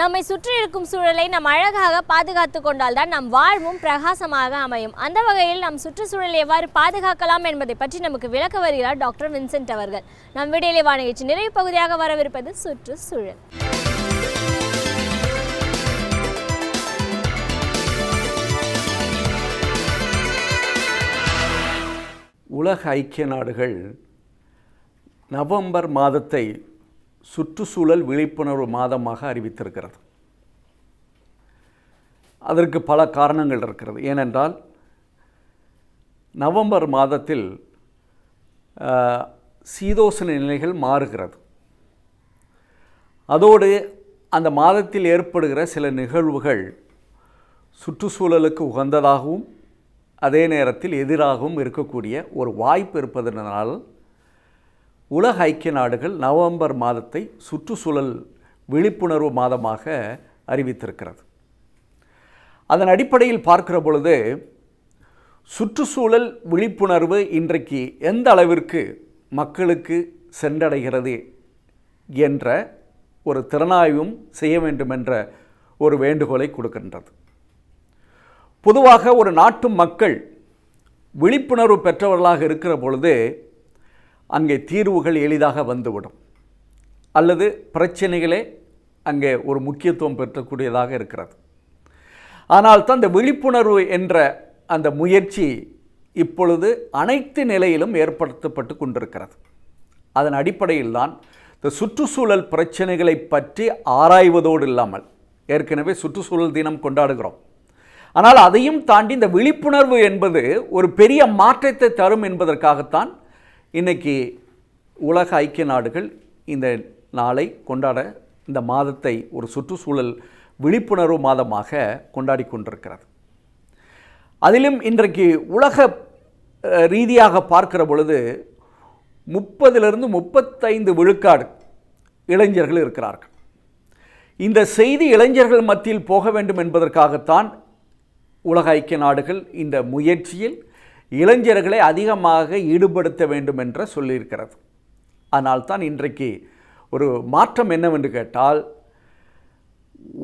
நம்மை சுற்றி இருக்கும் சூழலை நாம் அழகாக பாதுகாத்து கொண்டால்தான் நம் வாழ்வும் பிரகாசமாக அமையும். அந்த வகையில் நம் சுற்றுச்சூழலை எவ்வாறு பாதுகாக்கலாம் என்பதை பற்றி நமக்கு விளக்க வருகிறார் டாக்டர் வின்சென்ட் அவர்கள். நம் விடையிலே வானிகழ்ச்சி நிறைவு பகுதியாக வரவிருப்பது சுற்றுச்சூழல். உலக ஐக்கிய நாடுகள் நவம்பர் மாதத்தை சுற்றுச்சூழல் விழிப்புணர்வு மாதமாக அறிவித்திருக்கிறது. அதற்கு பல காரணங்கள் இருக்கிறது. ஏனென்றால் நவம்பர் மாதத்தில் சீதோஷ்ண நிலைகள் மாறுகிறது. அதோடு அந்த மாதத்தில் ஏற்படுகிற சில நிகழ்வுகள் சுற்றுச்சூழலுக்கு உகந்ததாகவும் அதே நேரத்தில் எதிராகவும் இருக்கக்கூடிய ஒரு வாய்ப்பு இருப்பதனால் உலக ஐக்கிய நாடுகள் நவம்பர் மாதத்தை சுற்றுச்சூழல் விழிப்புணர்வு மாதமாக அறிவித்திருக்கிறது. அதன் அடிப்படையில் பார்க்கிற பொழுது சுற்றுச்சூழல் விழிப்புணர்வு இன்றைக்கு எந்த அளவிற்கு மக்களுக்கு சென்றடைகிறது என்ற ஒரு திறனாய்வும் செய்ய வேண்டும் என்ற ஒரு வேண்டுகோளை கொடுக்கின்றது. பொதுவாக ஒரு நாட்டு மக்கள் விழிப்புணர்வு பெற்றவர்களாக இருக்கிற பொழுது அங்கே தீர்வுகள் எளிதாக வந்துவிடும், அல்லது பிரச்சனைகளே அங்கே ஒரு முக்கியத்துவம் பெற்றக்கூடியதாக இருக்கிறது. ஆனால் தான் இந்த விழிப்புணர்வு என்ற அந்த முயற்சி இப்பொழுது அனைத்து நிலையிலும் ஏற்படுத்தப்பட்டு கொண்டிருக்கிறது. அதன் அடிப்படையில் தான் இந்த சுற்றுச்சூழல் பிரச்சனைகளை பற்றி ஆராய்வதோடு இல்லாமல், ஏற்கனவே சுற்றுச்சூழல் தினம் கொண்டாடுகிறோம், ஆனால் அதையும் தாண்டி இந்த விழிப்புணர்வு என்பது ஒரு பெரிய மாற்றத்தை தரும் என்பதற்காகத்தான் இன்றைக்கி உலக ஐக்கிய நாடுகள் இந்த நாளை கொண்டாட, இந்த மாதத்தை ஒரு சுற்றுச்சூழல் விழிப்புணர்வு மாதமாக கொண்டாடி கொண்டிருக்கிறது. அதிலும் இன்றைக்கு உலக ரீதியாக பார்க்கிற பொழுது 30-35 விழுக்காடு இளைஞர்கள் இருக்கிறார்கள். இந்த செய்தி இளைஞர்கள் மத்தியில் போக வேண்டும் என்பதற்காகத்தான் உலக ஐக்கிய நாடுகள் இந்த முயற்சியில் இளைஞர்களை அதிகமாக ஈடுபடுத்த வேண்டும் என்று சொல்லியிருக்கிறது. ஆனால் தான் இன்றைக்கு ஒரு மாற்றம் என்னவென்று கேட்டால்,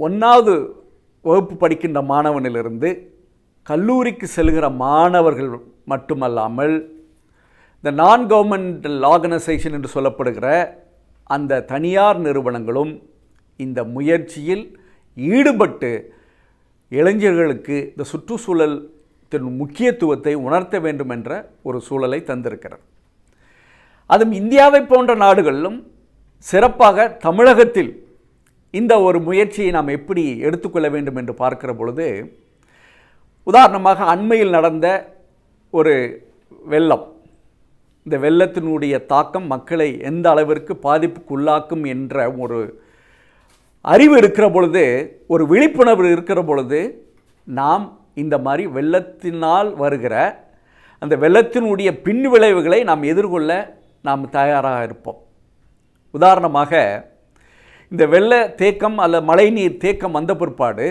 1வது வகுப்பு படிக்கின்ற மாணவனிலிருந்து கல்லூரிக்கு செல்கிற மாணவர்கள் மட்டுமல்லாமல் இந்த நான் கவர்மெண்டல் ஆர்கனைசேஷன் என்று சொல்லப்படுகிற அந்த தனியார் நிறுவனங்களும் இந்த முயற்சியில் ஈடுபட்டு இளைஞர்களுக்கு இந்த சுற்றுச்சூழல் முக்கியத்துவத்தை உணர்த்த வேண்டும் என்ற ஒரு சூழலை தந்திருக்கிறது. அதுவும் இந்தியாவை போன்ற நாடுகளிலும் சிறப்பாக தமிழகத்தில் இந்த ஒரு முயற்சியை நாம் எப்படி எடுத்துக்கொள்ள வேண்டும் என்று பார்க்கிற பொழுது, உதாரணமாக அண்மையில் நடந்த ஒரு வெள்ளம், இந்த வெள்ளத்தினுடைய தாக்கம் மக்களை எந்த அளவிற்கு பாதிப்புக்குள்ளாக்கும் என்ற ஒரு அறிவு இருக்கிற பொழுது, ஒரு விழிப்புணர்வு இருக்கிற பொழுது, நாம் இந்த மாதிரி வெள்ளத்தினால் வருகிற அந்த வெள்ளத்தினுடைய பின் விளைவுகளை நாம் எதிர்கொள்ள நாம் தயாராக இருப்போம். உதாரணமாக இந்த வெள்ள தேக்கம் அல்லது மழைநீர் தேக்கம் வந்த பிற்பாடு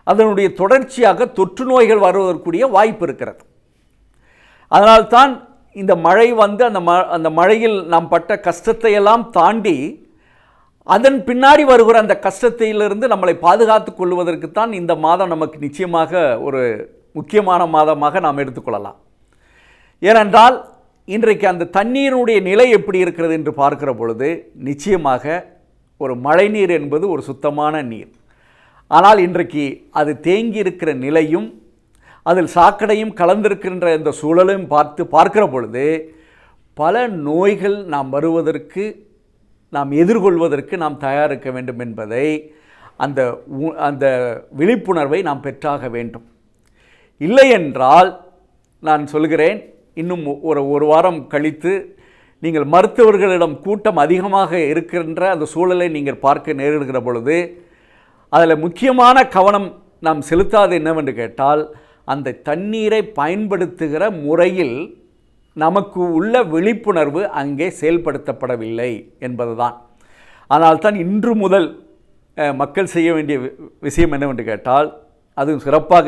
அதனுடைய தொடர்ச்சியாக தொற்று நோய்கள் வருவதற்குரிய வாய்ப்பு இருக்கிறது. அதனால்தான் இந்த மழை வந்து அந்த மழையில் நாம் பட்ட கஷ்டத்தையெல்லாம் தாண்டி அதன் பின்னாடி வருகிற அந்த கஷ்டத்திலிருந்து நம்மளை பாதுகாத்து கொள்வதற்குத்தான் இந்த மாதம் நமக்கு நிச்சயமாக ஒரு முக்கியமான மாதமாக நாம் எடுத்துக்கொள்ளலாம். ஏனென்றால் இன்றைக்கு அந்த தண்ணீருடைய நிலை எப்படி இருக்கிறது என்று பார்க்கிற பொழுது நிச்சயமாக ஒரு மழைநீர் என்பது ஒரு சுத்தமான நீர். ஆனால் இன்றைக்கு அது தேங்கி இருக்கிற நிலையும் அதில் சாக்கடையும் கலந்திருக்கின்ற இந்த சூழலையும் பார்க்கிற பொழுது பல நோய்கள் நாம் வருவதற்கு, நாம் எதிர்கொள்வதற்கு நாம் தயாரிக்க வேண்டும் என்பதை அந்த விழிப்புணர்வை நாம் பெற்றாக வேண்டும். இல்லை என்றால் நான் சொல்கிறேன், இன்னும் ஒரு வாரம் கழித்து நீங்கள் மருத்துவர்களிடம் கூட்டம் அதிகமாக இருக்கின்ற அந்த சூழலை நீங்கள் பார்க்க நேரிடுகிற பொழுது அதில் முக்கியமான கவனம் நாம் செலுத்தாது என்னவென்று கேட்டால், அந்த தண்ணீரை பயன்படுத்துகிற முறையில் நமக்கு உள்ள விழிப்புணர்வு அங்கே செயல்படுத்தப்படவில்லை என்பதுதான். ஆனால் தான் இன்று முதல் மக்கள் செய்ய வேண்டிய விஷயம் என்னவென்று கேட்டால், அதுவும் சிறப்பாக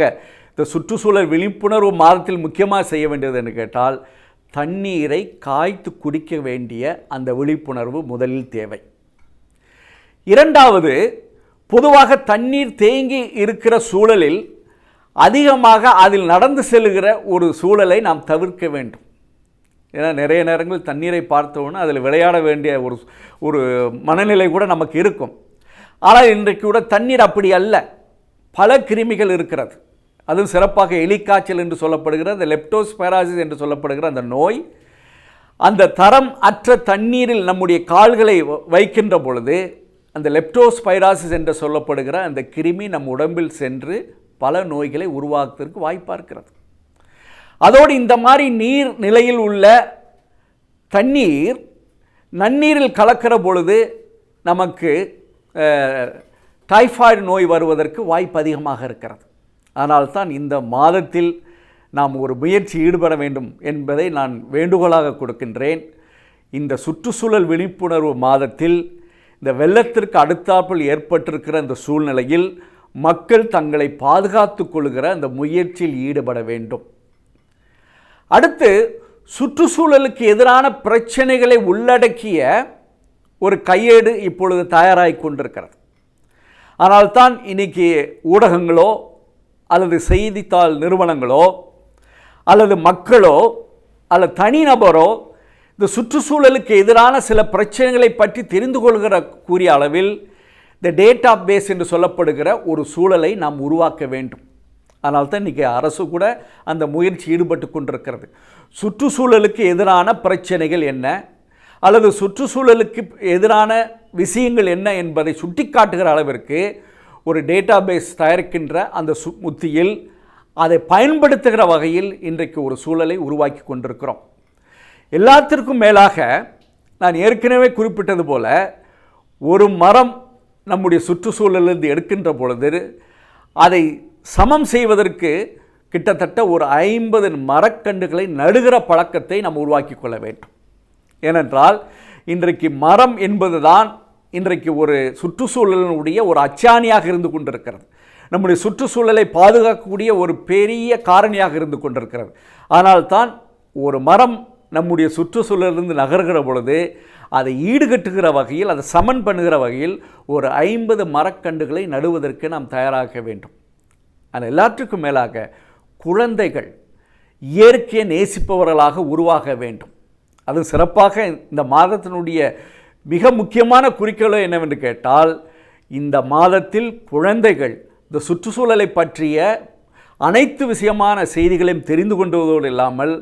இந்த சுற்றுச்சூழல் விழிப்புணர்வு மாதத்தில் முக்கியமாக செய்ய வேண்டியது என்று கேட்டால், தண்ணீரை காய்த்து குடிக்க வேண்டிய அந்த விழிப்புணர்வு முதலில் தேவை. இரண்டாவது, பொதுவாக தண்ணீர் தேங்கி இருக்கிற சூழலில் அதிகமாக அதில் நடந்து செல்கிற ஒரு சூழலை நாம் தவிர்க்க வேண்டும். ஏன்னா நிறைய நேரங்கள் தண்ணீரை பார்த்தோன்னா அதில் விளையாட வேண்டிய ஒரு மனநிலை கூட நமக்கு இருக்கும். ஆனால் இன்றைக்கு கூட தண்ணீர் அப்படி அல்ல, பல கிருமிகள் இருக்கிறது. அதுவும் சிறப்பாக எலிக்காய்ச்சல் என்று சொல்லப்படுகிற அந்த லெப்டோஸ்பைரோசிஸ் என்று சொல்லப்படுகிற அந்த நோய், அந்த தரம் அற்ற தண்ணீரில் நம்முடைய கால்களை வைக்கின்ற பொழுது அந்த லெப்டோஸ்பைரோசிஸ் என்று சொல்லப்படுகிற அந்த கிருமி நம் உடம்பில் சென்று பல நோய்களை உருவாக்குவதற்கு வாய்ப்பாக இருக்கிறது. அதோடு இந்த மாதிரி நீர் நிலையில் உள்ள தண்ணீர் நன்னீரில் கலக்கிற பொழுது நமக்கு டைஃபாய்டு நோய் வருவதற்கு வாய்ப்பு அதிகமாக இருக்கிறது. அதனால்தான் இந்த மாதத்தில் நாம் ஒரு முயற்சி ஈடுபட வேண்டும் என்பதை நான் வேண்டுகோளாக கொடுக்கின்றேன். இந்த சுற்றுச்சூழல் விழிப்புணர்வு மாதத்தில் இந்த வெள்ளத்திற்கு அடுத்தாப்பில் ஏற்பட்டிருக்கிற இந்த சூழ்நிலையில் மக்கள் தங்களை பாதுகாத்து கொள்கிற அந்த முயற்சியில் ஈடுபட வேண்டும். அடுத்து, சுற்றுச்சூழலுக்கு எதிரான பிரச்சனைகளை உள்ளடக்கிய ஒரு கையேடு இப்பொழுது தயாராகி கொண்டிருக்கிறது. ஆனால்தான் இன்றைக்கி ஊடகங்களோ அல்லது செய்தித்தாள் நிறுவனங்களோ அல்லது மக்களோ அல்லது தனிநபரோ இந்த சுற்றுச்சூழலுக்கு எதிரான சில பிரச்சனைகளை பற்றி தெரிந்து கொள்கிற கூறிய அளவில் இந்த டேட்டா பேஸ் என்று சொல்லப்படுகிற ஒரு சூழலை நாம் உருவாக்க வேண்டும். அதனால் தான் இன்றைக்கி அரசு கூட அந்த முயற்சி ஈடுபட்டு கொண்டிருக்கிறது. சுற்றுச்சூழலுக்கு எதிரான பிரச்சனைகள் என்ன அல்லது சுற்றுச்சூழலுக்கு எதிரான விஷயங்கள் என்ன என்பதை சுட்டிக்காட்டுகிற அளவிற்கு ஒரு டேட்டா பேஸ் தயாரிக்கின்ற அந்த உத்தியில் அதை பயன்படுத்துகிற வகையில் இன்றைக்கு ஒரு சூழலை உருவாக்கி கொண்டிருக்கிறோம். எல்லாத்திற்கும் மேலாக நான் ஏற்கனவே குறிப்பிட்டது போல, ஒரு மரம் நம்முடைய சுற்றுச்சூழலிலிருந்து எடுக்கின்ற பொழுது அதை சமம் செய்வதற்கு கிட்டத்தட்ட ஒரு 50 மரக்கன்றுகளை நடுகிற பழக்கத்தை நாம் உருவாக்கி கொள்ள வேண்டும். ஏனென்றால் இன்றைக்கு மரம் என்பது தான் இன்றைக்கு ஒரு சுற்றுச்சூழலினுடைய ஒரு அச்சாணியாக இருந்து கொண்டிருக்கிறது. நம்முடைய சுற்றுச்சூழலை பாதுகாக்கக்கூடிய ஒரு பெரிய காரணியாக இருந்து கொண்டிருக்கிறது. ஆனால் தான் ஒரு மரம் நம்முடைய சுற்றுச்சூழலிலிருந்து நகர்கிற பொழுது அதை ஈடுகட்டுகிற வகையில், அதை சமன் பண்ணுகிற வகையில் ஒரு 50 மரக்கன்றுகளை நடுவதற்கு நாம் தயாராக வேண்டும். ஆனால் எல்லாற்றுக்கும் மேலாக குழந்தைகள் இயற்கையை நேசிப்பவர்களாக உருவாக வேண்டும். அது சிறப்பாக இந்த மாதத்தினுடைய மிக முக்கியமான குறிக்கோள் என்னவென்று கேட்டால், இந்த மாதத்தில் குழந்தைகள் இந்த சுற்றுச்சூழலை பற்றிய அனைத்து விஷயமான செய்திகளையும் தெரிந்து கொண்டதோடு இல்லாமல்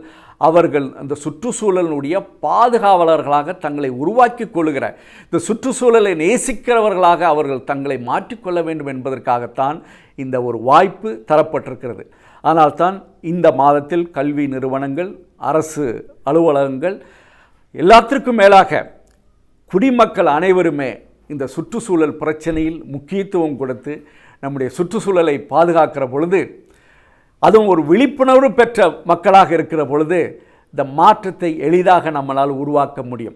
அவர்கள் அந்த சுற்றுச்சூழலினுடைய பாதுகாவலர்களாக தங்களை உருவாக்கி கொள்கிற, இந்த சுற்றுச்சூழலை நேசிக்கிறவர்களாக அவர்கள் தங்களை மாற்றிக்கொள்ள வேண்டும் என்பதற்காகத்தான் இந்த ஒரு வாய்ப்பு தரப்பட்டிருக்கிறது. ஆனால்தான் இந்த மாதத்தில் கல்வி நிறுவனங்கள், அரசு அலுவலகங்கள், எல்லாத்திற்கும் மேலாக குடிமக்கள் அனைவருமே இந்த சுற்றுச்சூழல் பிரச்சனையில் முக்கியத்துவம் கொடுத்து நம்முடைய சுற்றுச்சூழலை பாதுகாக்கிற பொழுது, அதுவும் ஒரு விழிப்புணர்வு பெற்ற மக்களாக இருக்கிற பொழுது இந்த மாற்றத்தை எளிதாக நம்மளால் உருவாக்க முடியும்.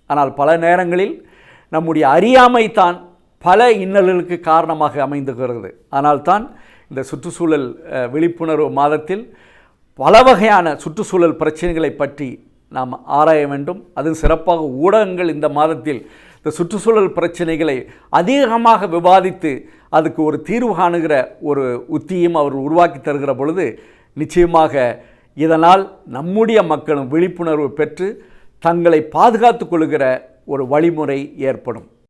ஆனால் பல நேரங்களில் நம்முடைய அறியாமை தான் பல இன்னல்களுக்கு காரணமாக அமைந்துகிறது. ஆனால் தான் இந்த சுற்றுச்சூழல் விழிப்புணர்வு மாதத்தில் பல வகையான சுற்றுச்சூழல் பிரச்சனைகளை பற்றி நாம் ஆராய வேண்டும். அதுவும் சிறப்பாக ஊடகங்கள் இந்த மாதத்தில் இந்த சுற்றுச்சூழல் பிரச்சனைகளை அதிகமாக விவாதித்து அதுக்கு ஒரு தீர்வு காணுகிற ஒரு உத்தியும் அவர் உருவாக்கி தருகிற பொழுது நிச்சயமாக இதனால் நம்முடைய மக்களும் விழிப்புணர்வு பெற்று தங்களை பாதுகாத்து கொள்கிற ஒரு வழிமுறை ஏற்படும்.